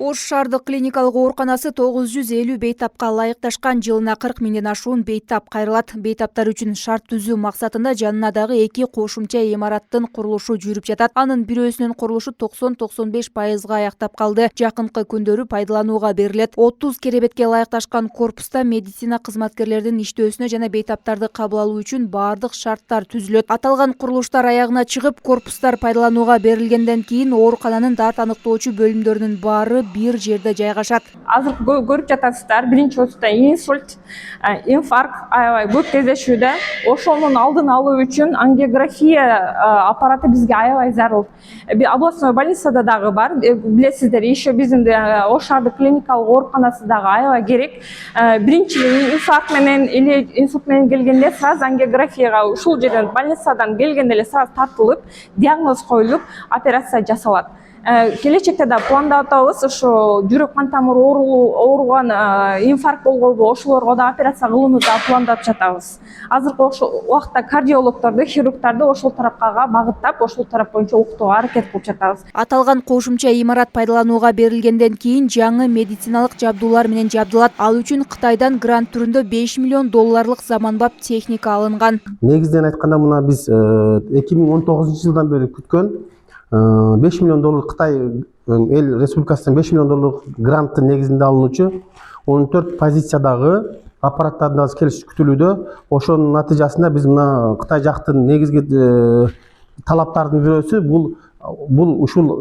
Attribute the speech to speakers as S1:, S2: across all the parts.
S1: Ош шаардык клиникалык ооруканасы 950 бейтапка ылайыкташкан, жылына 40 миңден ашуун бейтап кайрылат. Бейтаптар үчүн шарт түзүү максатында жанына дагы 2 кошумча имараттын курулушу жүрүп жатат. Анын бирөөсүнүн курулушу 90-95% аяктап калды. Жакынкы күндөрү пайдаланууга берилет. 30 керебетке ылайыкташкан корпуста медицина кызматкерлердин иштөөсүнө жана бейтаптарды кабыл алуу үчүн баардык шарттар түзүлөт. Аталган курулуштар аягына чыгып, корпустар пайдаланууга берилгенден кийин оорукананын дарт аныктоочу бөлүмдөрүнүн баары бир жерде жайгашат.
S2: Азыр көрүп жатасыздар, биринчи учурда инсульт, инфаркт аябай көп кездешүүдө. Ошонун алдын алуу үчүн ангиография аппараты бизге аябай зарыл. Областной больницада дагы бар. Билесиздер, еще биздин Ош шаардык клиникалык ооруканасы дагы аябай керек. Биринчи инфаркт менен или инсульт менен келгенде сразу ангиографияга ушул жерден больницадан келгенде эле сразу тартылып, диагноз коюлуп, операция жасалат. Келечекте да пландап атабыз, ошо жүрөк кан тамыры ооруган, инфаркт болгонбу, ошолорго да операция кылууну да пландап жатабыз. Азыркы убакта кардиологдорду, хирургдарды ошол тарапка багыттап, ошол тарап боюнча окутууга аракет кылып жатабыз.
S1: Аталган кошумча имарат пайдаланууга берилгенден кийин жаңы медициналык жабдуулар менен жабдылат. Ал үчүн Кытайдан грант түрүндө $5 миллион заманбап техника алынган.
S3: Негизден айтканда, мына биз 2019 жылдан бери күткөн $5 миллион Кытай эл республикасынан $5 миллион гранттын негизинде алынуучу 14 позициядагы аппараттардын азыр келиши күтүлүүдө. Ошонун натыйжасында биз мына Кытай жактын негизги талаптардын бирөөсү бул ушул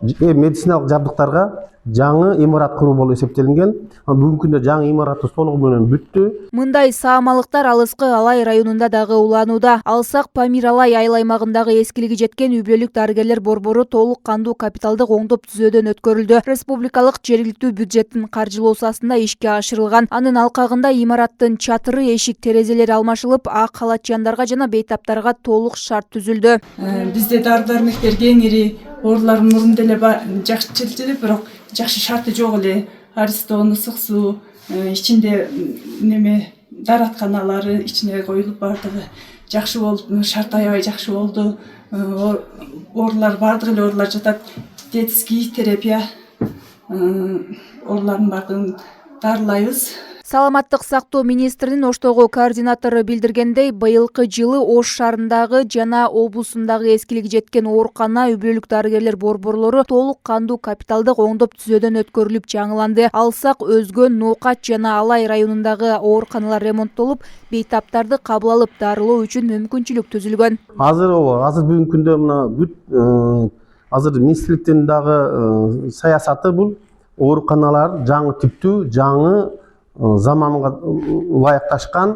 S3: медициналык жабдыктарга жаңы имарат куруу болуп эсептелинген. Бүгүнкү күндө жаңы имаратыбыз толугу менен бүттү.
S1: Мындай саамалыктар Алыскы Алай районунда дагы уланууда. Алсак Памир Алай айыл аймагындагы эскилиги жеткен үй бүлөлүк дарыгерлер борбору толук кандуу капиталдык оңдоп түзөөдөн өткөрүлдү. Республикалык жергиликтүү бюджеттин каржылоосу астында ишке ашырылган. Анын алкагында имараттын чатыры, эшик терезелери алмашылып, ак халатчандарга жана бейтаптарга толук шарт түзүлдү.
S4: Бизде дары-дармектер кеңири, оорулар мурун деле жакшы эле, бирок жакшы шарты жок эле. Аристон, ысык суу, ичинде дааратканалары ичине коюлуп, бардыгы жакшы болду, шарт аябай жакшы болду. Оорулар, бардык эле оорулар жатат. Детский терапия оорулардын бардыгын дарылайбыз.
S1: Саламаттык сактоо министринин Оштогу координатору билдиргендей, быйылкы жылы Ош шаарындагы жана облусундагы эскилиги жеткен оорукана, үй бүлөлүк дарыгерлер борборлору толук кандуу капиталдык оңдоп түзөөдөн өткөрүлүп жаңыланды. Алсак, Өзгөн, Ноокат жана Алай районундагы ооруканалар ремонттолуп, бейтаптарды кабыл алып дарылоо үчүн мүмкүнчүлүк түзүлгөн.
S3: Азыр бүгүнкү күндө мына бүт азыр министрликтин дагы саясаты бул ооруканалар жаңы типтүү, жаңы заманга ылайыкташкан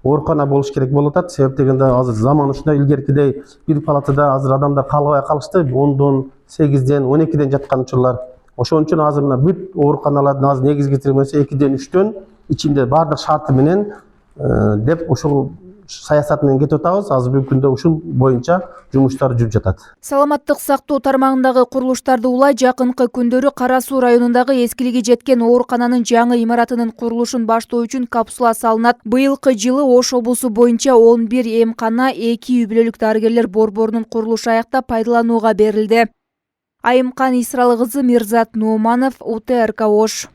S3: оорукана болуш керек болуп атат. Себеп дегенде азыр заман ушундай, илгеркидей бир палатада азыр адамдар калбай калышты. 10дон, 8ден, 12ден жаткан учурлар. Ошон үчүн азыр мына бүт ооруканалардын азыр негизги тирмеси 2ден 3дөн ичинде баардык шарты менен деп ушул саясат менен кетип атабыз. Азыр бүгүнкү күндө ушул боюнча жумуштар жүрүп жатат.
S1: Саламаттык сактоо тармагындагы курулуштарды улай жакынкы күндөрү Кара Суу районундагы эскилиги жеткен оорукананын жаңы имаратынын курулушун баштоо үчүн капсула салынат. Быйылкы жылы Ош облусу боюнча 11 эмкана, 2 үй бүлөлүк дарыгерлер борборунун курулушу аяктап пайдаланууга берилди. Айымкан Исралы кызы, Мирзат Нууманов, УТРК Ош.